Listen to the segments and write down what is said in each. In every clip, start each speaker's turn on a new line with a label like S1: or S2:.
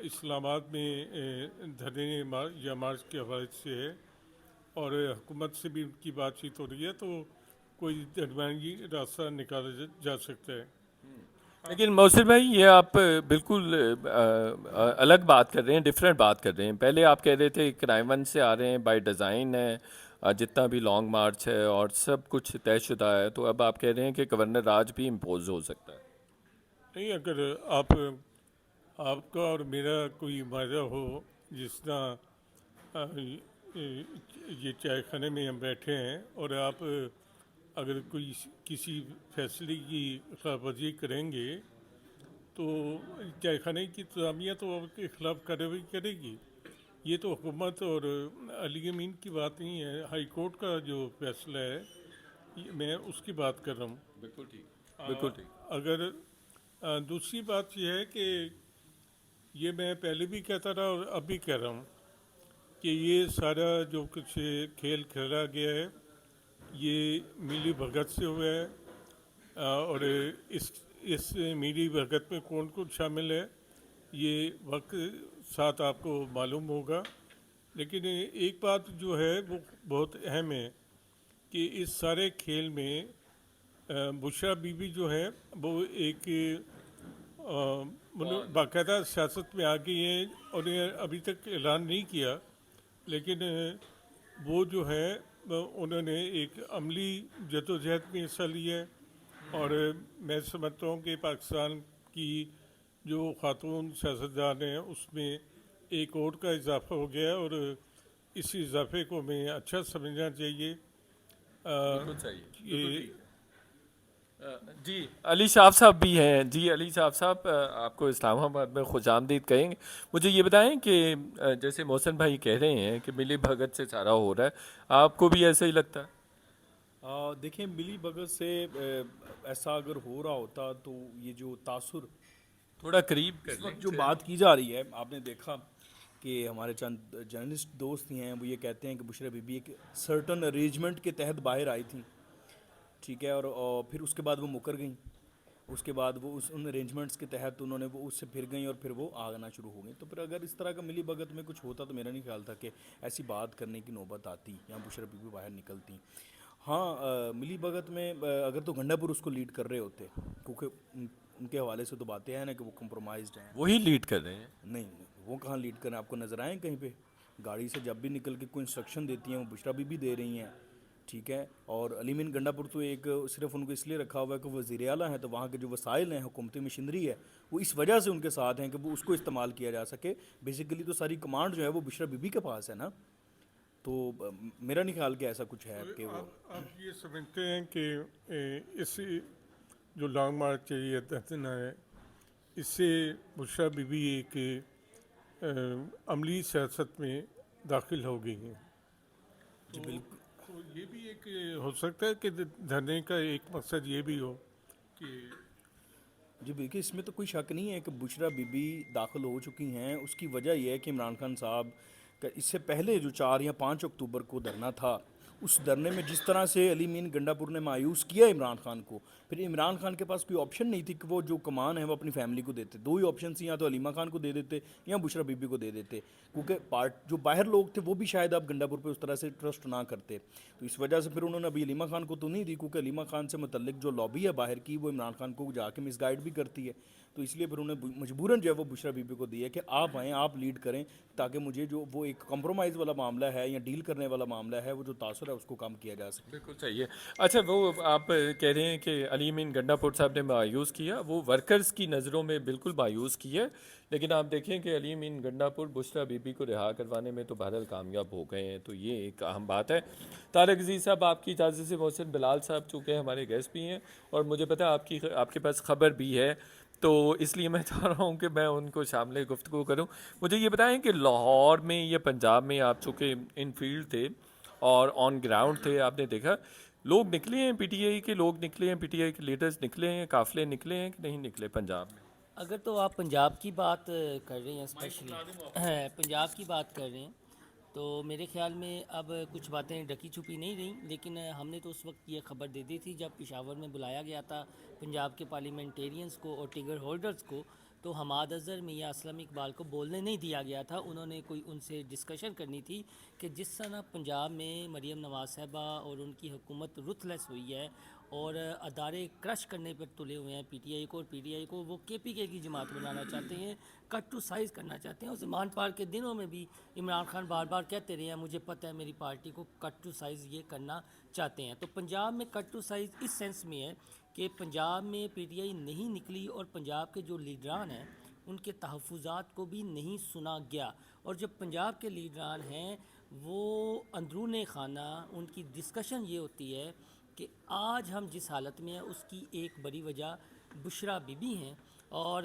S1: اسلام آباد میں دھرنے یا مارچ کے حوالے سے ہے، اور حکومت سے بھی ان کی بات چیت ہو رہی ہے، تو کوئی درمیانی راستہ نکالا جا سکتا ہے۔
S2: لیکن محسن بھائی یہ آپ بالکل الگ بات کر رہے ہیں، ڈفرینٹ بات کر رہے ہیں۔ پہلے آپ کہہ رہے تھے کرائم ون سے آ رہے ہیں، بائی ڈیزائن ہے، جتنا بھی لانگ مارچ ہے اور سب کچھ طے شدہ ہے، تو اب آپ کہہ رہے ہیں کہ گورنر راج بھی امپوز ہو سکتا ہے۔
S1: نہیں، اگر آپ کا اور میرا کوئی معاہدہ ہو، جس طرح یہ چائے خانے میں ہم بیٹھے ہیں، اور آپ اگر کسی فیصلے کی خلاف ورزی کریں گے تو چائے خانے کی انتظامیہ تو آپ کے خلاف کارروائی کرے گی۔ یہ تو حکومت اور علی امین کی بات نہیں ہے، ہائی کورٹ کا جو فیصلہ ہے، میں اس کی بات کر رہا ہوں۔
S2: بالکل ٹھیک، بالکل ٹھیک۔
S1: اگر دوسری بات یہ ہے کہ یہ میں پہلے بھی کہتا رہا اور اب بھی کہہ رہا ہوں کہ یہ سارا جو کچھ کھیل کھیلا گیا ہے، یہ ملی بھگت سے ہوا ہے، اور اس ملی بھگت میں کون کون شامل ہے یہ وقت ساتھ آپ کو معلوم ہوگا۔ لیکن ایک بات جو ہے وہ بہت اہم ہے کہ اس سارے کھیل میں بشرا بی بی جو ہے وہ ایک باقاعدہ سیاست میں آ گئی ہیں، اور ابھی تک اعلان نہیں کیا، لیکن وہ جو ہے انہوں نے ایک عملی جدوجہد میں حصہ لیا ہے، اور میں سمجھتا ہوں کہ پاکستان کی جو خاتون سیاستدان ہیں اس میں ایک اور کا اضافہ ہو گیا ہے، اور اس اضافے کو ہمیں اچھا سمجھنا چاہیے۔
S2: بالکل صحیح، بالکل
S1: کہ
S2: ٹھیک۔ جی علی شاف صاحب بھی ہیں۔ جی علی شاف صاحب، آپ کو اسلام آباد میں خوش آمدید کہیں گے۔ مجھے یہ بتائیں کہ جیسے محسن بھائی کہہ رہے ہیں کہ ملی بھگت سے سارا ہو رہا ہے، آپ کو بھی ایسا ہی لگتا ہے؟
S3: دیکھیں، ملی بھگت سے ایسا اگر ہو رہا ہوتا تو یہ جو تاثر
S2: تھوڑا قریب کر
S3: اس
S2: لیں۔
S3: وقت جو بات کی جا رہی ہے، آپ نے دیکھا کہ ہمارے چند جرنلسٹ دوست ہیں وہ یہ کہتے ہیں کہ بشرا بی بی ایک سرٹن ارینجمنٹ کے تحت باہر آئی تھیں، ٹھیک ہے، اور پھر اس کے بعد وہ مکر گئیں، اس کے بعد وہ ان ارینجمنٹس کے تحت انہوں نے وہ اس سے پھر گئیں اور پھر وہ آنا شروع ہو گئیں۔ تو پھر اگر اس طرح کا ملی بھگت میں کچھ ہوتا تو میرا نہیں خیال تھا کہ ایسی بات کرنے کی نوبت آتی یا بشرا بی بی باہر نکلتی۔ ہاں، ملی بھگت میں اگر تو گنڈا پور اس کو لیڈ کر رہے ہوتے، کیونکہ ان کے حوالے سے تو باتیں ہیں نا کہ وہ کمپرومائزڈ ہیں۔
S2: وہی لیڈ کر رہے ہیں۔
S3: نہیں، وہ کہاں لیڈ کریں؟ آپ کو نظر آئیں کہیں پہ گاڑی سے جب بھی نکل کے کوئی انسٹرکشن دیتی ہیں وہ بشرا بی بی دے رہی ہیں، ٹھیک ہے۔ اور علی امین گنڈا پور تو ایک صرف ان کو اس لیے رکھا ہوا ہے کہ وہ وزیر اعلیٰ ہیں، تو وہاں کے جو وسائل ہیں، حکومتی مشینری ہے، وہ اس وجہ سے ان کے ساتھ ہیں کہ وہ اس کو استعمال کیا جا سکے۔ بیسیکلی تو ساری کمانڈ جو ہے وہ بشرا بی بی کے پاس ہے نا، تو میرا نہیں خیال کہ ایسا کچھ ہے کہ وہ
S1: آپ یہ سمجھتے ہیں کہ اس جو لانگ مارچ ہے یا دھرنا ہے، اس سے بشرا بی بی ایک عملی سیاست میں داخل ہو گئی ہیں؟
S3: جی بالکل۔
S1: تو یہ بھی ایک ہو سکتا ہے کہ دھرنے کا ایک مقصد یہ بھی ہو کہ
S3: جی بالکل، اس میں تو کوئی شک نہیں ہے کہ بشرا بی بی داخل ہو چکی ہیں۔ اس کی وجہ یہ ہے کہ عمران خان صاحب کا اس سے پہلے جو 4 یا 5 اکتوبر کو دھرنا تھا، اس دھرنے میں جس طرح سے علی امین گنڈا پور نے مایوس کیا عمران خان کو، پھر عمران خان کے پاس کوئی آپشن نہیں تھی کہ وہ جو کمان ہے وہ اپنی فیملی کو دیتے۔ دو ہی آپشن تھیں، یا تو علیمہ خان کو دے دیتے یا بشرا بی بی کو دے دیتے، کیونکہ جو باہر لوگ تھے وہ بھی شاید اب گنڈا پور پہ اس طرح سے ٹرسٹ نہ کرتے۔ تو اس وجہ سے پھر انہوں نے ابھی علیمہ خان کو تو نہیں دی، کیونکہ علیمہ خان سے متعلق جو لابی ہے باہر کی وہ عمران خان کو جا کے مس گائیڈ بھی کرتی ہے، تو اس لیے پھر انہیں مجبوراً جو ہے وہ بشرا بی بی کو دی ہے کہ آپ آئیں، آپ لیڈ کریں، تاکہ مجھے جو وہ ایک کمپرومائز والا معاملہ ہے یا ڈیل کرنے والا معاملہ ہے، وہ جو تاثر ہے اس کو کم کیا جا سکے۔
S2: بالکل صحیح ہے۔ اچھا، وہ آپ کہہ رہے ہیں کہ علی امین گنڈا پور صاحب نے مایوس کیا، وہ ورکرز کی نظروں میں بالکل مایوس کیا، لیکن آپ دیکھیں کہ علی امین گنڈا پور بشرا بی بی کو رہا کروانے میں تو بہرحال کامیاب ہو گئے ہیں، تو یہ ایک اہم بات ہے۔ طارق عزیز صاحب، آپ کی اجازت سے محسن بلال صاحب چونکہ ہمارے گیسٹ بھی ہیں اور مجھے پتہ ہے آپ کے پاس خبر بھی ہے، تو اس لیے میں چاہ رہا ہوں کہ میں ان کو شامل گفتگو کروں۔ مجھے یہ بتائیں کہ لاہور میں یا پنجاب میں آپ چونکہ ان فیلڈ تھے اور آن گراؤنڈ تھے، آپ نے دیکھا لوگ نکلے ہیں، پی ٹی آئی کے لوگ نکلے ہیں، پی ٹی آئی کے لیڈرز نکلے ہیں، قافلے نکلے ہیں کہ نہیں نکلے پنجاب میں؟
S4: اگر تو آپ پنجاب کی بات کر رہے ہیں، اسپیشلی پنجاب کی بات کر رہے ہیں، تو میرے خیال میں اب کچھ باتیں ڈکی چھپی نہیں رہیں، لیکن ہم نے تو اس وقت یہ خبر دے دی تھی جب پشاور میں بلایا گیا تھا پنجاب کے پارلیمنٹیرینز کو اور ٹکٹ ہولڈرز کو، تو حماد اظہر میاں اسلم اقبال کو بولنے نہیں دیا گیا تھا. انہوں نے کوئی ان سے ڈسکشن کرنی تھی کہ جس طرح پنجاب میں مریم نواز صاحبہ اور ان کی حکومت رتھ لیس ہوئی ہے اور ادارے کرش کرنے پر تلے ہوئے ہیں پی ٹی آئی کو، اور پی ٹی آئی کو وہ کے پی کے کی جماعت بنانا چاہتے ہیں، کٹ ٹو سائز کرنا چاہتے ہیں. اور زمان پار کے دنوں میں بھی عمران خان بار بار کہتے رہے ہیں مجھے پتہ ہے میری پارٹی کو کٹ ٹو سائز یہ کرنا چاہتے ہیں. تو پنجاب میں کٹ ٹو سائز اس سینس میں ہے کہ پنجاب میں پی ٹی آئی نہیں نکلی اور پنجاب کے جو لیڈران ہیں ان کے تحفظات کو بھی نہیں سنا گیا. اور جب پنجاب کے لیڈران ہیں وہ اندرون خانہ ان کی ڈسکشن یہ ہوتی ہے کہ آج ہم جس حالت میں ہیں اس کی ایک بڑی وجہ بشرا بی بی ہیں. اور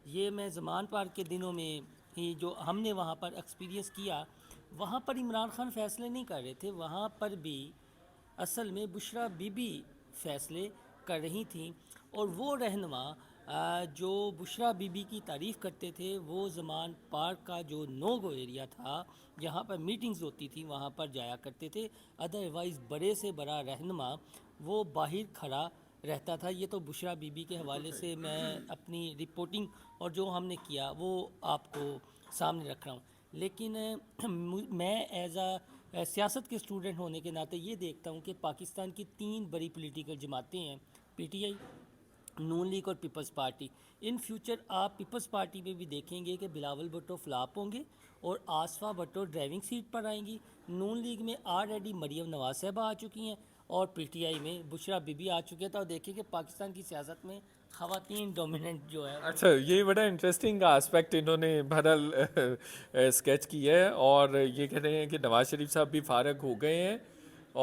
S4: یہ میں زمان پار کے دنوں میں ہی جو ہم نے وہاں پر ایکسپیرینس کیا، وہاں پر عمران خان فیصلے نہیں کر رہے تھے، وہاں پر بھی اصل میں بشرا بی بی فیصلے کر رہی تھیں. اور وہ رہنما جو بشرا بی بی کی تعریف کرتے تھے وہ زمان پارک کا جو نو گو ایریا تھا جہاں پر میٹنگز ہوتی تھی وہاں پر جایا کرتے تھے. ادروائز بڑے سے بڑا رہنما وہ باہر کھڑا رہتا تھا. یہ تو بشرا بی بی کے حوالے سے میں اپنی رپورٹنگ اور جو ہم نے کیا وہ آپ کو سامنے رکھ رہا ہوں. لیکن میں ایز سیاست کے اسٹوڈنٹ ہونے کے ناطے یہ دیکھتا ہوں کہ پاکستان کی 3 بڑی پولیٹیکل جماعتیں ہیں، P T I, Noon league اور پیپلز پارٹی. ان فیوچر آپ پیپلز پارٹی میں بھی دیکھیں گے کہ بلاول بھٹو فلاپ ہوں گے اور آصفہ بھٹو ڈرائیونگ سیٹ پر آئیں گی. نون لیگ میں آلریڈی مریم نواز صاحبہ آ چکی ہیں اور پی ٹی آئی میں بشرا بی بی آ چکے تھے. اور دیکھیں کہ پاکستان کی سیاست میں خواتین ڈومیننٹ جو ہے.
S2: اچھا، یہ بڑا انٹرسٹنگ اسپیکٹ انہوں نے بہرحال اسکیچ کی ہے، اور یہ کہہ رہے ہیں کہ نواز شریف صاحب بھی فارغ ہو گئے ہیں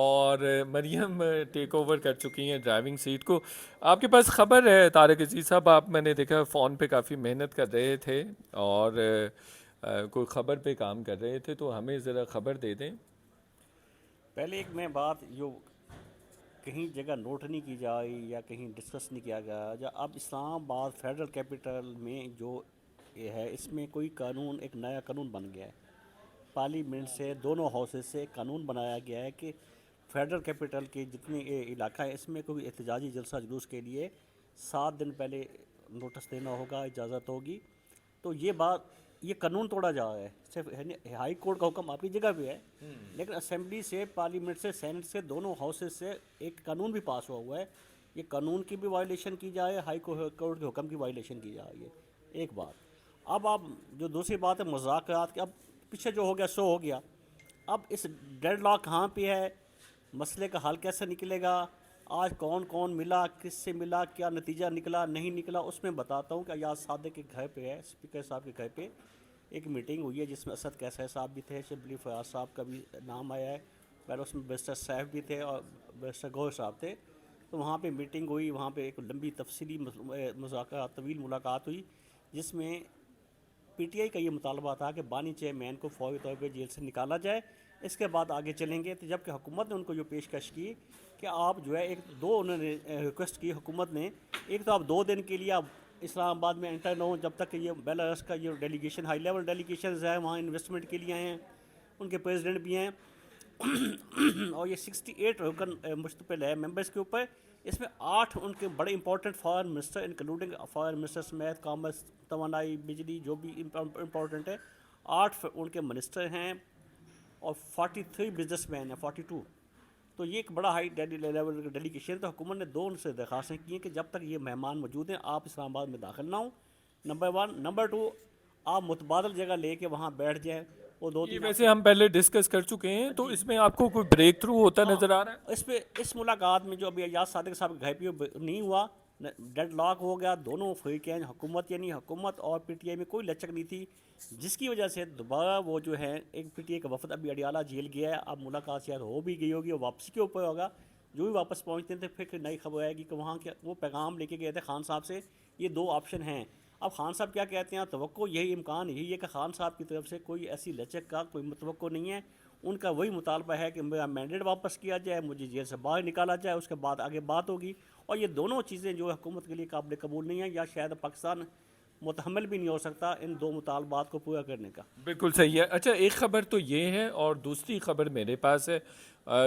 S2: اور مریم ٹیک اوور کر چکی ہیں ڈرائیونگ سیٹ کو. آپ کے پاس خبر ہے طارق عزیز صاحب، آپ میں نے دیکھا فون پہ کافی محنت کر رہے تھے اور کوئی خبر پہ کام کر رہے تھے، تو ہمیں ذرا خبر دے دیں.
S5: پہلے ایک میں بات جو کہیں جگہ نوٹ نہیں کی جائے یا کہیں ڈسکس نہیں کیا گیا، جب اب اسلام آباد فیڈرل کیپٹل میں جو یہ ہے اس میں کوئی قانون، ایک نیا قانون بن گیا ہے. پارلیمنٹ سے دونوں ہاؤسز سے قانون بنایا گیا ہے کہ فیڈرل کیپٹل کے جتنے علاقہ ہے اس میں کوئی احتجاجی جلسہ جلوس کے لیے 7 دن پہلے نوٹس دینا ہوگا، اجازت ہوگی. تو یہ بات، یہ قانون توڑا جا رہا ہے. صرف ہائی کورٹ کا حکم اپنی جگہ پہ ہے، لیکن اسمبلی سے، پارلیمنٹ سے، سینٹ سے، دونوں ہاؤسز سے ایک قانون بھی پاس ہوا ہے. یہ قانون کی بھی وائلیشن کی جائے، ہائی کورٹ کے حکم کی وائلیشن کی جائے. یہ ایک بات. اب آپ جو دوسری بات ہے مذاکرات کی، اب پیچھے جو ہو گیا سو ہو گیا. اب اس ڈیڈ لاک کہاں پہ ہے، مسئلے کا حل کیسے نکلے گا، آج کون کون ملا، کس سے ملا، کیا نتیجہ نکلا نہیں نکلا، اس میں بتاتا ہوں کہ ایاز صادق کے گھر پہ ہے، اسپیکر صاحب کے گھر پہ ایک میٹنگ ہوئی ہے جس میں اسد کیسر صاحب بھی تھے، شبلی فیاض صاحب کا بھی نام آیا ہے، پہلے اس میں بیرسٹر صاحب بھی تھے اور بیرسٹر گوہر صاحب تھے. تو وہاں پہ میٹنگ ہوئی، وہاں پہ ایک لمبی تفصیلی مذاکرات، طویل ملاقات ہوئی، جس میں پی ٹی آئی کا یہ مطالبہ تھا کہ بانی چیئرمین کو فوری طور پہ جیل سے نکالا جائے، اس کے بعد آگے چلیں گے. تو جبکہ حکومت نے ان کو یہ پیشکش کی کہ آپ جو ہے انہوں نے ریکویسٹ کی حکومت نے، ایک تو آپ 2 دن کے لیے آپ اسلام آباد میں انٹر نہ ہوں جب تک کہ یہ بیلاروس کا یہ ڈیلیگیشن، ہائی لیول ڈیلیگیشنز ہیں وہاں انویسٹمنٹ کے لیے آئے ہیں، ان کے پریزیڈنٹ بھی ہیں اور یہ 68 رکن مشتمل ہے ممبرس کے اوپر. اس میں 8 ان کے بڑے important foreign minister, including foreign minister سمیت، کامرس، توانائی، بجلی، جو بھی امپورٹنٹ ہے، 8 ان کے منسٹر ہیں اور 43 بزنس مین ہیں، 42. تو یہ ایک بڑا ہائی لیول ڈیلیگیشن. تو حکومت نے 2 ان سے درخواستیں کی ہیں کہ جب تک یہ مہمان موجود ہیں آپ اسلام آباد میں داخل نہ ہوں، نمبر 1. نمبر 2، آپ متبادل جگہ لے کے وہاں بیٹھ جائیں. وہ 2-3
S2: ویسے ہم پہلے ڈسکس کر چکے ہیں، تو اس میں آپ کو کوئی بریک تھرو ہوتا نظر آ رہا ہے؟
S5: اس پہ اس ملاقات میں جو ابھی ایاز صادق صاحب کے گھر پہ نہیں ہوا، ڈیڈ لاک ہو گیا. دونوں فریقین، حکومت یعنی حکومت اور پی ٹی آئی میں کوئی لچک نہیں تھی، جس کی وجہ سے دوبارہ وہ جو ہے ایک پی ٹی آئی کا وفد ابھی اڈیالہ جیل گیا ہے. اب ملاقات شاید ہو بھی گئی ہوگی اور واپسی کے اوپر ہوگا. جو بھی واپس پہنچتے تھے پھر نئی خبر آئے گی کہ وہاں کیا وہ پیغام لے کے گئے تھے خان صاحب سے. یہ 2 آپشن ہیں. اب خان صاحب کیا کہتے ہیں، توقع یہی، امکان یہی ہے کہ خان صاحب کی طرف سے کوئی ایسی لچک کا کوئی متوقع نہیں ہے. ان کا وہی مطالبہ ہے کہ میرا مینڈیٹ واپس کیا جائے، مجھے جیل سے باہر نکالا جائے، اس کے بعد آگے بات ہوگی. اور یہ دونوں چیزیں جو حکومت کے لیے قابل قبول نہیں ہیں، یا شاید پاکستان متحمل بھی نہیں ہو سکتا ان دو مطالبات کو پورا کرنے کا۔
S2: بالکل صحیح ہے. اچھا ایک خبر تو یہ ہے اور دوسری خبر میرے پاس ہے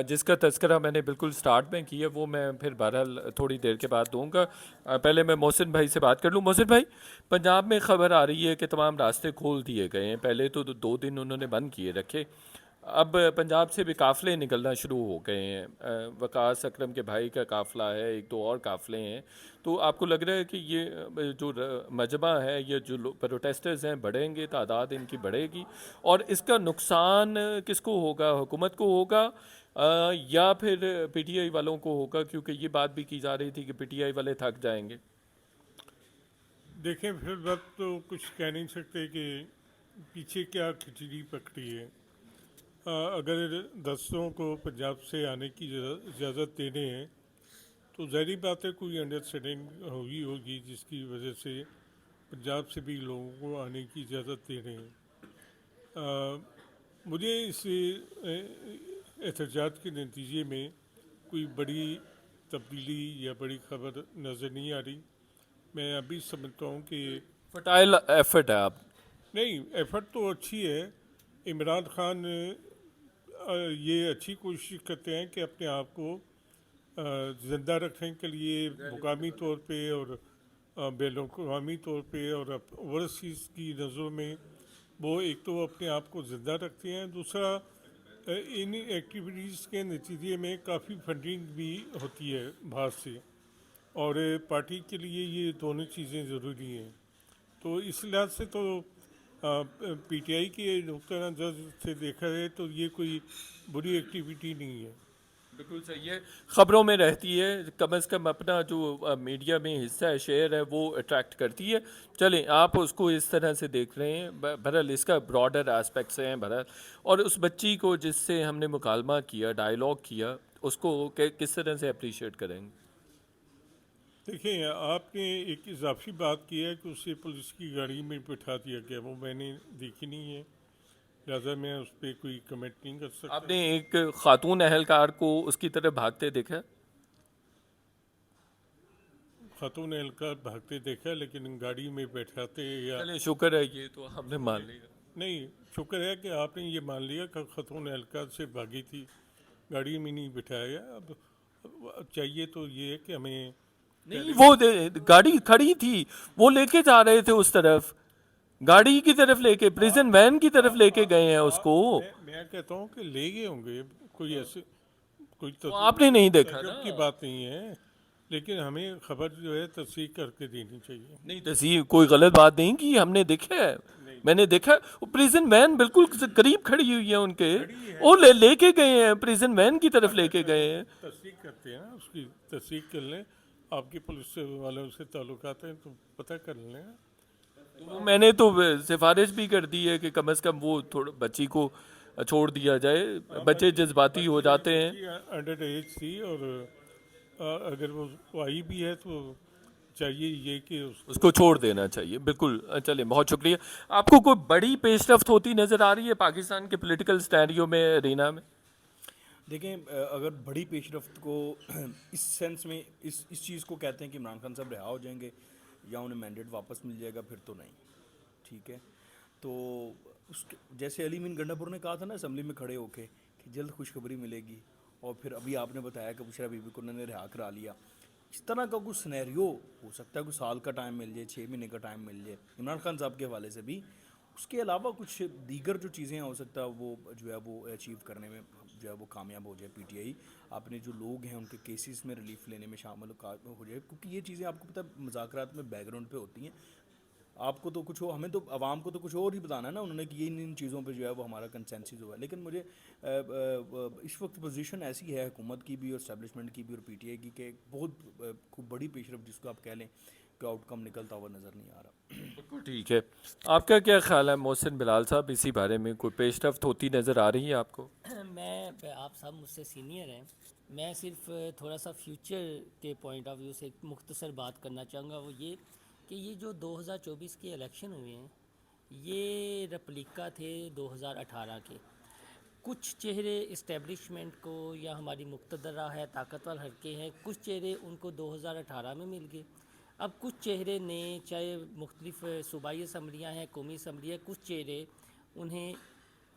S2: جس کا تذکرہ میں نے بالکل سٹارٹ میں کیا، وہ میں پھر بہرحال تھوڑی دیر کے بعد دوں گا. پہلے میں محسن بھائی سے بات کر لوں. محسن بھائی، پنجاب میں خبر آ رہی ہے کہ تمام راستے کھول دیے گئے ہیں. پہلے تو 2 دن انہوں نے بند کیے رکھے، اب پنجاب سے بھی قافلے نکلنا شروع ہو گئے ہیں. وقاص اکرم کے بھائی کا قافلہ ہے، 1-2 اور قافلے ہیں. تو آپ کو لگ رہا ہے کہ یہ جو مجمع ہے، یہ جو پروٹیسٹرز ہیں بڑھیں گے، تعداد ان کی بڑھے گی، اور اس کا نقصان کس کو ہوگا؟ حکومت کو ہوگا یا پھر پی ٹی آئی والوں کو ہوگا؟ کیونکہ یہ بات بھی کی جا رہی تھی کہ پی ٹی آئی والے تھک جائیں گے.
S1: دیکھیں پھر وقت تو کچھ کہہ نہیں سکتے کہ پیچھے کیا کھچڑی پکڑی ہے. اگر دستوں کو پنجاب سے آنے کی اجازت دینے ہیں تو ظاہری بات ہے کوئی انڈرسٹینڈنگ ہوگی جس کی وجہ سے پنجاب سے بھی لوگوں کو آنے کی اجازت دے رہے ہیں. مجھے اس احتجاج کے نتیجے میں کوئی بڑی تبدیلی یا بڑی خبر نظر نہیں آ رہی. میں ابھی سمجھتا ہوں کہ
S2: فرٹائل ایفرٹ ہے. آپ
S1: نہیں، ایفرٹ تو اچھی ہے. عمران خان یہ اچھی کوشش کرتے ہیں کہ اپنے آپ کو زندہ رکھنے کے لیے مقامی طور پہ اور بین الاقوامی طور پہ اور اوورسیز کی نظروں میں وہ ایک تو اپنے آپ کو زندہ رکھتے ہیں، دوسرا ان ایکٹیویٹیز کے نتیجے میں کافی فنڈنگ بھی ہوتی ہے باہر سے، اور پارٹی کے لیے یہ دونوں چیزیں ضروری ہیں. تو اس لحاظ سے تو پی ٹی آئی کے نقطۂ نظر سے دیکھا جائے تو یہ کوئی بری ایکٹیویٹی نہیں ہے.
S2: بالکل صحیح ہے، خبروں میں رہتی ہے، کم از کم اپنا جو میڈیا میں حصہ ہے، شیئر ہے، وہ اٹریکٹ کرتی ہے. چلیں آپ اس کو اس طرح سے دیکھ رہے ہیں. بہرحال اس کا براڈر ایسپیکٹس ہیں بہرحال. اور اس بچی کو جس سے ہم نے مکالمہ کیا، ڈائیلاگ کیا، اس کو کس طرح سے اپریشیٹ کریں گے؟
S1: دیکھیں آپ نے ایک اضافی بات کی ہے کہ اسے پولیس کی گاڑی میں بٹھا دیا گیا، وہ میں نے دیکھی نہیں ہے، لہٰذا میں اس پہ کوئی کمنٹ نہیں کر سکتا.
S2: آپ نے ایک خاتون اہلکار کو اس کی طرف بھاگتے دیکھا؟
S1: خاتون اہلکار بھاگتے دیکھا لیکن گاڑی میں بیٹھاتے یا
S2: چلیں شکر ہے، یہ تو ہم نے مان لیا.
S1: نہیں. شکر ہے کہ آپ نے یہ مان لیا کہ خاتون اہلکار سے بھاگی تھی، گاڑی میں نہیں بٹھایا. اب چاہیے تو یہ ہے کہ ہمیں
S2: نہیں، وہ گاڑی کھڑی تھی، وہ لے کے جا رہے تھے اس طرف، گاڑی کی طرف لے کے، پریزن وین کی طرف لے کے گئے ہیں اس کو.
S1: میں کہتا ہوں کہ لے گئے ہوں گے، کوئی ایسے کوئی
S2: وہ آپ نے نہیں دیکھا
S1: تعجب
S2: نا.
S1: کی بات نہیں ہے، لیکن ہمیں خبر جو ہے تصدیق کر کے دینی چاہیے.
S2: نہیں تصحیح کوئی غلط بات نہیں کی، ہم نے دیکھا ہے، میں نے دیکھا. پریزن وین بالکل قریب کھڑی ہوئی ہے ان کے، وہ لے کے گئے ہیں، پریزن وین کی طرف لے کے گئے ہیں.
S1: تصدیق کرتے ہیں نا، اس کی تصدیق کر لیں. آپ کی پولیس والوں سے تعلقات ہیں تو پتہ کر لیں.
S2: وہ میں نے تو سفارش بھی کر دی ہے کہ کم از کم وہ تھوڑا بچی کو چھوڑ دیا جائے. بچے جذباتی ہو جاتے ہیں.
S1: انڈر ایج تھی، اور اگر وہ آئی بھی ہے تو چاہیے یہ کہ
S2: اس کو چھوڑ دینا چاہیے. بالکل. چلیں بہت شکریہ. آپ کو کوئی بڑی پیش رفت ہوتی نظر آ رہی ہے پاکستان کے پولیٹیکل سٹیریو میں، رینا میں؟
S3: دیکھیں اگر بڑی پیش رفت کو اس سینس میں اس چیز کو کہتے ہیں کہ عمران خان صاحب رہا ہو جائیں گے یا انہیں مینڈیٹ واپس مل جائے گا، پھر تو نہیں. ٹھیک ہے، تو جیسے علی مین گنڈا پور نے کہا تھا نا اسمبلی میں کھڑے ہو کے کہ جلد خوشخبری ملے گی، اور پھر ابھی آپ نے بتایا کہ بشرا بی بی کو انہوں نے رہا کرا لیا. اس طرح کا کوئی سنیریو ہو سکتا ہے، کوئی سال کا ٹائم مل جائے، 6 مہینے کا ٹائم مل جائے عمران خان صاحب کے حوالے سے بھی. اس کے علاوہ کچھ دیگر جو چیزیں ہو سکتا ہے وہ جو ہے وہ اچیو کرنے میں جو ہے وہ کامیاب ہو جائے پی ٹی آئی. آپ نے جو لوگ ہیں ان کے کیسز میں ریلیف لینے میں شامل ہو جائے، کیونکہ یہ چیزیں آپ کو پتہ ہے مذاکرات میں بیک گراؤنڈ پہ ہوتی ہیں. آپ کو تو کچھ ہو، ہمیں تو عوام کو تو کچھ اور ہی بتانا ہے نا انہوں نے کہ ان چیزوں پہ جو ہے وہ ہمارا کنسنسس ہوا ہے. لیکن مجھے اس وقت پوزیشن ایسی ہے حکومت کی بھی اور اسٹیبلشمنٹ کی بھی اور پی ٹی آئی کی کہ بہت خوب بڑی پیش رفت جس کو آپ کہہ لیں کہ آؤٹ کم نکلتا ہوا نظر نہیں آ رہا.
S2: بالکل ٹھیک ہے. آپ کا کیا خیال ہے محسن بلال صاحب اسی بارے میں؟ کوئی پیش رفت ہوتی نظر آ رہی ہے آپ کو؟
S4: میں آپ صاحب مجھ سے سینئر ہیں، میں صرف تھوڑا سا فیوچر کے پوائنٹ آف ویو سے ایک مختصر بات کرنا چاہوں گا. وہ یہ کہ یہ جو 2024 کے الیکشن ہوئے ہیں یہ رپلیکا تھے 2018 کے. کچھ چہرے اسٹیبلشمنٹ کو یا ہماری مقتدرہ ہے طاقتور حلقے ہیں، کچھ چہرے ان کو 2018 میں مل گئے. اب کچھ چہرے نئے، چاہے مختلف صوبائی اسمبلیاں ہیں، قومی اسمبلی ہے، کچھ چہرے انہیں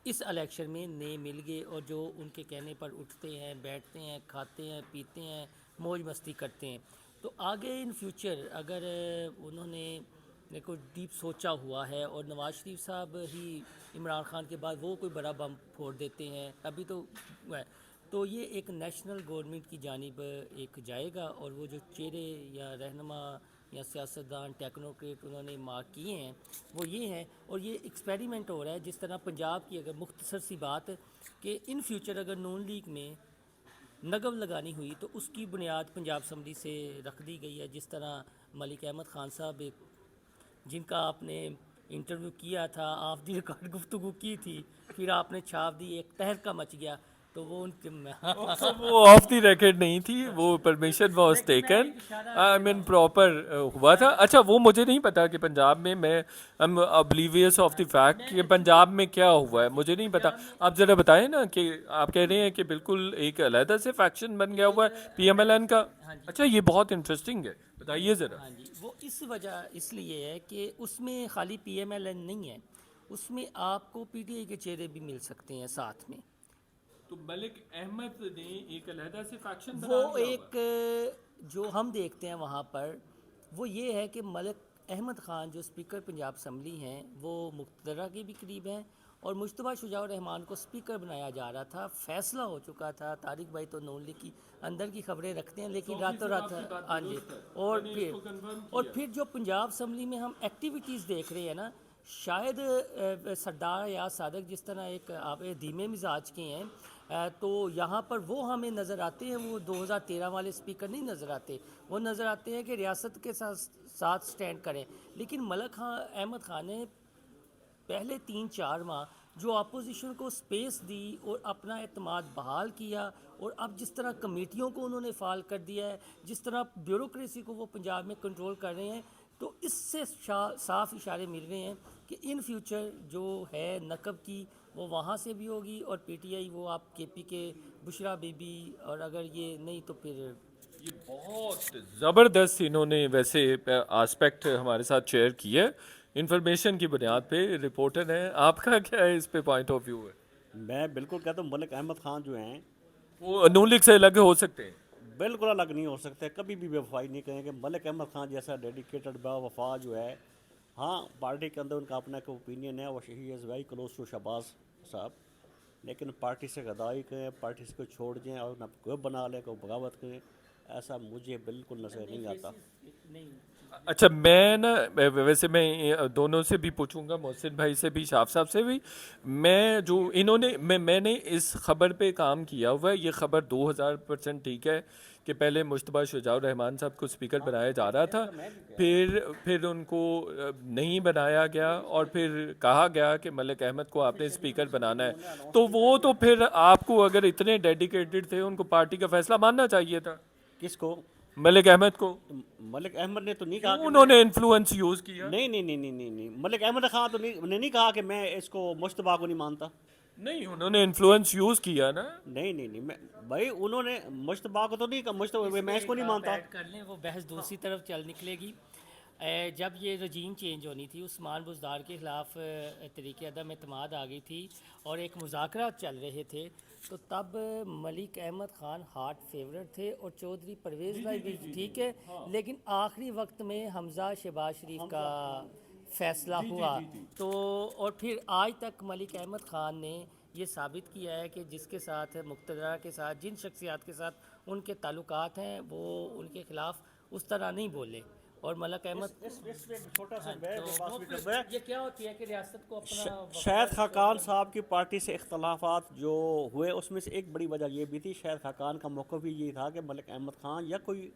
S4: اس الیکشن میں نئے مل گئے اور جو ان کے کہنے پر اٹھتے ہیں، بیٹھتے ہیں، کھاتے ہیں، پیتے ہیں، موج مستی کرتے ہیں. تو آگے ان فیوچر اگر انہوں نے کچھ ڈیپ سوچا ہوا ہے اور نواز شریف صاحب ہی عمران خان کے بعد وہ کوئی بڑا بم پھوڑ دیتے ہیں ابھی تو یہ ایک نیشنل گورنمنٹ کی جانب ایک جائے گا. اور وہ جو چہرے یا رہنما یا سیاستدان ٹیکنوکریٹ انہوں نے مارک کیے ہیں وہ یہ ہیں. اور یہ ایکسپیریمنٹ ہو رہا ہے جس طرح پنجاب کی اگر مختصر سی بات کہ ان فیوچر اگر نون لیگ میں نگم لگانی ہوئی تو اس کی بنیاد پنجاب اسمبلی سے رکھ دی گئی ہے. جس طرح ملک احمد خان صاحب جن کا آپ نے انٹرویو کیا تھا، آف دی ریکارڈ گفتگو کی تھی، پھر آپ نے چھاپ دی، ایک تہلکہ مچ گیا تو وہ ان کے
S2: وہ آف دی ریکارڈ نہیں تھی، وہ permission was taken, I mean proper ہوا تھا. اچھا وہ مجھے نہیں پتا کہ پنجاب میں ابلیویس آف دی فیکٹ کہ پنجاب میں کیا ہوا ہے، مجھے نہیں پتا. آپ ذرا بتائیں نا کہ آپ کہہ رہے ہیں کہ بالکل ایک علیحدہ سے فیکشن بن گیا ہوا ہے پی ایم ایل این کا. اچھا یہ بہت انٹرسٹنگ ہے، بتائیے ذرا.
S4: ہاں جی، وہ اس وجہ اس لیے ہے کہ اس میں خالی پی ایم ایل این نہیں ہے، اس میں آپ کو پی ٹی آئی کے چہرے بھی مل سکتے ہیں ساتھ میں.
S2: تو ملک احمد نے ایک علیحدہ سے فیکشن
S4: وہ ایک جو ہم دیکھتے ہیں وہاں پر وہ یہ ہے کہ ملک احمد خان جو اسپیکر پنجاب اسمبلی ہیں وہ مقتدرہ کے بھی قریب ہیں اور مجتبیٰ شجاع الرحمان کو اسپیکر بنایا جا رہا تھا، فیصلہ ہو چکا تھا. طارق بھائی تو نون لیگ کی اندر کی خبریں رکھتے ہیں لیکن راتوں رات ہاں جی. اور پھر جو پنجاب اسمبلی میں ہم ایکٹیویٹیز دیکھ رہے ہیں نا، شاید سردار یا صادق جس طرح ایک آپ دھیمے مزاج کے ہیں تو یہاں پر وہ ہمیں نظر آتے ہیں، وہ 2013 والے اسپیکر نہیں نظر آتے، وہ نظر آتے ہیں کہ ریاست کے ساتھ سٹینڈ کریں. لیکن ملک احمد خان نے پہلے 3-4 ماہ جو اپوزیشن کو سپیس دی اور اپنا اعتماد بحال کیا، اور اب جس طرح کمیٹیوں کو انہوں نے فعال کر دیا ہے، جس طرح بیوروکریسی کو وہ پنجاب میں کنٹرول کر رہے ہیں، تو اس سے صاف اشارے مل رہے ہیں کہ ان فیوچر جو ہے نقب کی وہ وہاں سے بھی ہوگی. اور پی ٹی آئی وہ آپ کے پی کے بشرا بی بی، اور اگر یہ نہیں تو پھر
S2: یہ بہت زبردست انہوں نے ویسے آسپیکٹ ہمارے ساتھ شیئر کی ہے انفارمیشن کی بنیاد پہ. رپورٹر ہیں، آپ کا کیا ہے اس پہ پوائنٹ آف ویو ہے؟
S5: میں بالکل کہتا ہوں ملک احمد خان جو ہیں
S2: وہ نون لیگ سے الگ ہو سکتے ہیں؟
S5: بالکل الگ نہیں ہو سکتے، کبھی بھی بے وفائی نہیں کریں گے. ملک احمد خان جیسا ڈیڈیکیٹڈ با وفا جو ہے، ہاں پارٹی کے اندر ان کا اپنا ایک اوپینین ہے، وہ ہی is very close to Shahbaz صاحب، لیکن پارٹی سے غداری کریں، پارٹی سے کوئی چھوڑ دیں اور نہ کوئی بنا لیں، کوئی بغاوت کریں، ایسا مجھے بالکل نظر نہیں آتا.
S4: نہیں.
S2: اچھا میں نا ویسے میں دونوں سے بھی پوچھوں گا، محسن بھائی سے بھی، شاف صاحب سے بھی. میں جو انہوں نے میں نے اس خبر پہ کام کیا ہوا ہے، یہ خبر 2000% ٹھیک ہے کہ پہلے مجتبیٰ شجاع الرحمان صاحب کو اسپیکر بنایا جا رہا تھا، پھر ان کو نہیں بنایا گیا اور پھر کہا گیا کہ ملک احمد کو آپ نے اسپیکر بنانا ہے. تو وہ تو پھر آپ کو اگر اتنے ڈیڈیکیٹڈ تھے ان کو پارٹی کا فیصلہ ماننا چاہیے تھا.
S5: کس کو؟
S2: ملک احمد کو.
S5: ملک احمد نے تو نہیں کہا کہ
S2: انہوں نے انفلوئنس یوز کیا.
S5: نہیں ملک احمد خان تو نے نہیں کہا کہ میں اس کو مشتبہ کو نہیں مانتا.
S2: نہیں انہوں نے انفلوئنس یوز کیا نا.
S5: نہیں میں بھائی انہوں نے مشتبہ کو تو نہیں کہا، مشتبہ میں اس کو نہیں مانتا.
S4: ایڈ کر لیں، وہ بحث دوسری طرف چل نکلے گی. جب یہ رجیم چینج ہونی تھی، عثمان بزدار کے خلاف طریقہ عدم اعتماد آ گئی تھی اور ایک مذاکرات چل رہے تھے، تو تب ملک احمد خان ہارٹ فیورٹ تھے اور چودھری پرویز بھائی بھی ٹھیک ہے، لیکن آخری وقت میں حمزہ شہباز شریف کا فیصلہ ہوا. تو اور پھر آج تک ملک احمد خان نے یہ ثابت کیا ہے کہ جس کے ساتھ مقتدرہ کے ساتھ جن شخصیات کے ساتھ ان کے تعلقات ہیں وہ ان کے خلاف اس طرح نہیں بولے. اور ملک احمد
S5: چھوٹا سا
S4: یہ کیا ہوتی ہے کہ ریاست کو اپنا
S5: شاہد خاقان صاحب کی پارٹی سے اختلافات جو ہوئے اس میں سے ایک بڑی وجہ یہ بھی تھی، شاہد خاقان کا موقف بھی یہ تھا کہ ملک احمد خان یا کوئی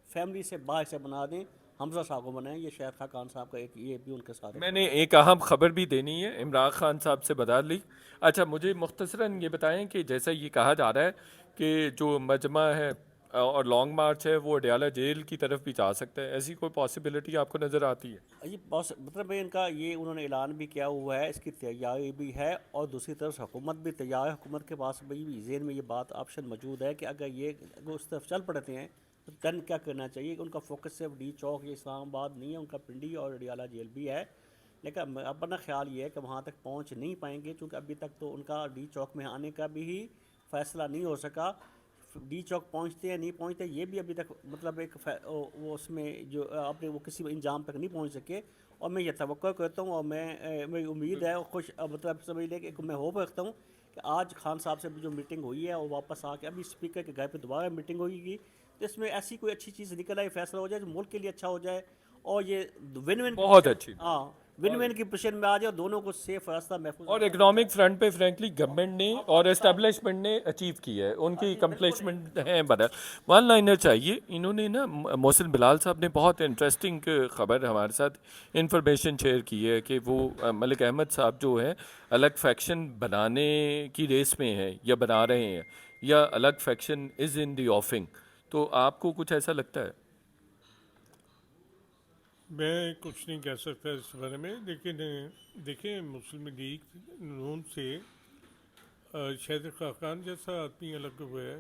S5: فیملی سے باہر سے بنا دیں، حمزہ صاحب کو بنائیں. یہ شاہد خاقان صاحب کا ایک یہ بھی ان کے ساتھ.
S2: میں نے ایک اہم خبر بھی دینی ہے، عمران خان صاحب سے بتا لی. اچھا مجھے مختصراً یہ بتائیں کہ جیسا یہ کہا جا رہا ہے کہ جو مجمع ہے اور لانگ مارچ ہے وہ اڈیالہ جیل کی طرف بھی جا سکتا ہے، ایسی کوئی پاسبلٹی آپ کو نظر آتی ہے؟
S5: یہ مطلب ان کا یہ انہوں نے اعلان بھی کیا ہوا ہے، اس کی تیاری بھی ہے، اور دوسری طرف حکومت بھی تیار ہے. حکومت کے پاس بھی ذہن میں یہ بات آپشن موجود ہے کہ اگر یہ اس طرف چل پڑتے ہیں دین کیا کرنا چاہیے کہ ان کا فوکس صرف ڈی چوک یا اسلام آباد نہیں ہے، ان کا پنڈی اور اڈیالہ جیل بھی ہے، لیکن اپنا خیال یہ ہے کہ وہاں تک پہنچ نہیں پائیں گے کیونکہ ابھی تک تو ان کا ڈی چوک میں آنے کا بھی ہی فیصلہ نہیں ہو سکا. ڈی چوک پہنچتے ہیں نہیں پہنچتے یہ بھی ابھی تک مطلب ایک وہ اس میں جو اپنے وہ کسی انجام تک نہیں پہنچ سکے. اور میں یہ توقع کرتا ہوں اور میری امید ہے اور خوش مطلب سمجھ لیں کہ میں ہوپ رکھتا ہوں کہ آج خان صاحب سے جو میٹنگ ہوئی ہے وہ واپس آ کے ابھی اسپیکر کے گھر پہ دوبارہ میٹنگ ہوئے گی تو اس میں ایسی کوئی اچھی چیز نکل آئے، فیصلہ ہو جائے جو ملک کے لیے اچھا ہو جائے اور یہ ون ون
S2: بہت اچھی.
S5: ہاں ون ون کی پوزیشن میں آ جائے اور دونوں کو سیف راستہ محفوظ.
S2: اور اکنامک فرنٹ پہ فرینکلی گورنمنٹ نے اور اسٹیبلشمنٹ نے اچیو کی ہے، ان کی کمپلیشمنٹ ہیں بدل. ون لائنر چاہیے. انہوں نے نا محسن بلال صاحب نے بہت انٹرسٹنگ خبر ہمارے ساتھ انفارمیشن شیئر کی ہے کہ وہ ملک احمد صاحب جو ہے الگ فیکشن بنانے کی ریس میں ہیں یا بنا رہے ہیں یا الگ فیکشن از ان دی آفنگ. تو آپ کو کچھ ایسا لگتا ہے؟
S1: میں کچھ نہیں کہہ سکتا اس بارے میں، لیکن دیکھیں مسلم لیگ نون سے شہید خاقان جیسا آدمی الگ ہوئے ہے،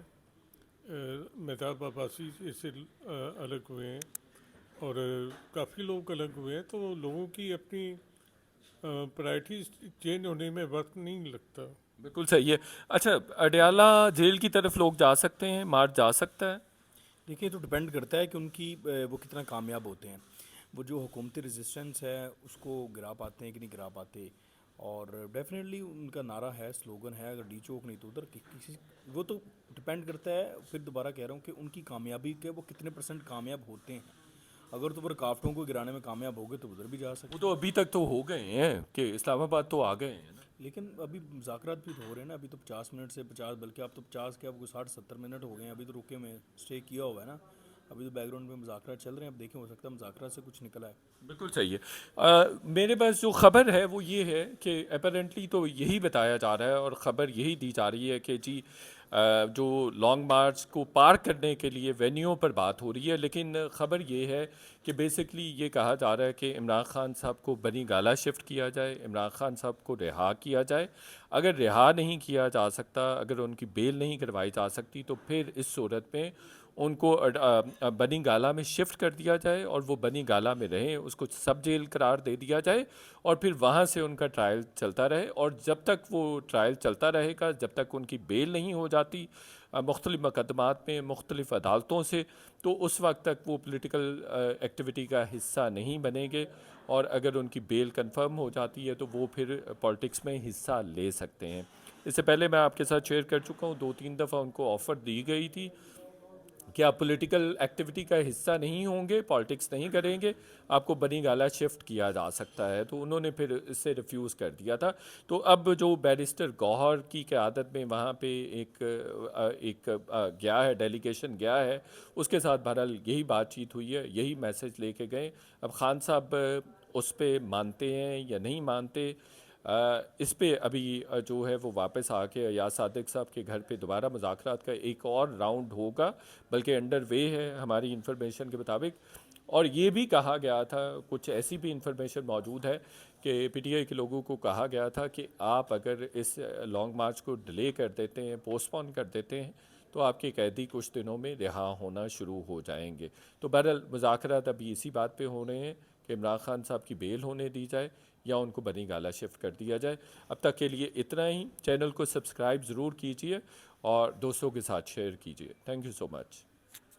S1: مہتاب عباسی سے الگ ہوئے ہیں اور کافی لوگ الگ ہوئے ہیں، تو لوگوں کی اپنی پرائرٹیز چینج ہونے میں وقت نہیں لگتا.
S2: بالکل صحیح ہے. اچھا اڈیالہ جیل کی طرف لوگ جا سکتے ہیں، مارچ جا سکتا ہے؟
S3: دیکھیے تو ڈپینڈ کرتا ہے کہ ان کی وہ کتنا کامیاب ہوتے ہیں. وہ جو حکومتی ریزسٹنس ہے اس کو گرا پاتے ہیں کہ نہیں گرا پاتے. اور ڈیفینیٹلی ان کا نعرہ ہے، سلوگن ہے، اگر ڈی چوک نہیں تو ادھر کسی وہ تو ڈپینڈ کرتا ہے. پھر دوبارہ کہہ رہا ہوں کہ ان کی کامیابی کے وہ کتنے پرسنٹ کامیاب ہوتے ہیں. اگر تو وہ رکاوٹوں کو گرانے میں کامیاب ہو گئے تو ادھر بھی جا سکتے
S2: وہ تو ابھی تک تو ہو گئے ہیں کہ اسلام آباد تو آ گئے ہیں نا.
S3: لیکن ابھی مذاکرات بھی تو ہو رہے ہیں نا. ابھی تو 50 منٹ سے 50 بلکہ اب تو 50 کے اب 60-70 منٹ ہو گئے ہیں. ابھی تو رکے میں اسٹے کیا ہوا ہے نا. ابھی تو بیک گراؤنڈ میں مذاکرات چل رہے ہیں. اب دیکھیں ہو سکتا ہے مذاکرات سے کچھ نکلا ہے.
S2: بالکل صحیح ہے. میرے پاس جو خبر ہے وہ یہ ہے کہ اپیرنٹلی تو یہی بتایا جا رہا ہے اور خبر یہی دی جا رہی ہے کہ جی جو لانگ مارچ کو پار کرنے کے لیے وینیو پر بات ہو رہی ہے، لیکن خبر یہ ہے کہ بیسکلی یہ کہا جا رہا ہے کہ عمران خان صاحب کو بنی گالہ شفٹ کیا جائے، عمران خان صاحب کو رہا کیا جائے. اگر رہا نہیں کیا جا سکتا، اگر ان کی بیل نہیں کروائی جا سکتی تو پھر اس صورت میں ان کو بنی گالہ میں شفٹ کر دیا جائے اور وہ بنی گالہ میں رہیں، اس کو سب جیل قرار دے دیا جائے اور پھر وہاں سے ان کا ٹرائل چلتا رہے. اور جب تک وہ ٹرائل چلتا رہے گا، جب تک ان کی بیل نہیں ہو جاتی مختلف مقدمات میں مختلف عدالتوں سے، تو اس وقت تک وہ پولیٹیکل ایکٹیویٹی کا حصہ نہیں بنیں گے. اور اگر ان کی بیل کنفرم ہو جاتی ہے تو وہ پھر پالیٹکس میں حصہ لے سکتے ہیں. اس سے پہلے میں آپ کے ساتھ شیئر کر چکا ہوں، 2-3 دفعہ ان کو آفر دی گئی تھی کہ آپ پولیٹیکل ایکٹیویٹی کا حصہ نہیں ہوں گے، پالیٹکس نہیں کریں گے، آپ کو بنی گالہ شفٹ کیا جا سکتا ہے. تو انہوں نے پھر اس سے ریفیوز کر دیا تھا. تو اب جو بیرسٹر گوہر کی قیادت میں وہاں پہ ایک گیا ہے، ڈیلیگیشن گیا ہے، اس کے ساتھ بہرحال یہی بات چیت ہوئی ہے، یہی میسج لے کے گئے. اب خان صاحب اس پہ مانتے ہیں یا نہیں مانتے، اس پہ ابھی جو ہے وہ واپس آ کے ایاز صادق صاحب کے گھر پہ دوبارہ مذاکرات کا ایک اور راؤنڈ ہوگا، بلکہ انڈر وے ہے ہماری انفارمیشن کے مطابق. اور یہ بھی کہا گیا تھا، کچھ ایسی بھی انفارمیشن موجود ہے کہ پی ٹی آئی کے لوگوں کو کہا گیا تھا کہ آپ اگر اس لانگ مارچ کو ڈیلے کر دیتے ہیں، پوسٹ پون کر دیتے ہیں، تو آپ کے قیدی کچھ دنوں میں رہا ہونا شروع ہو جائیں گے. تو بہرحال مذاکرات ابھی اسی بات پہ ہو رہے ہیں کہ عمران خان صاحب کی بیل ہونے دی جائے یا ان کو بنی گالہ شفٹ کر دیا جائے. اب تک کے لیے اتنا ہی. چینل کو سبسکرائب ضرور کیجیے اور دوستوں کے ساتھ شیئر کیجیے. Thank you so much.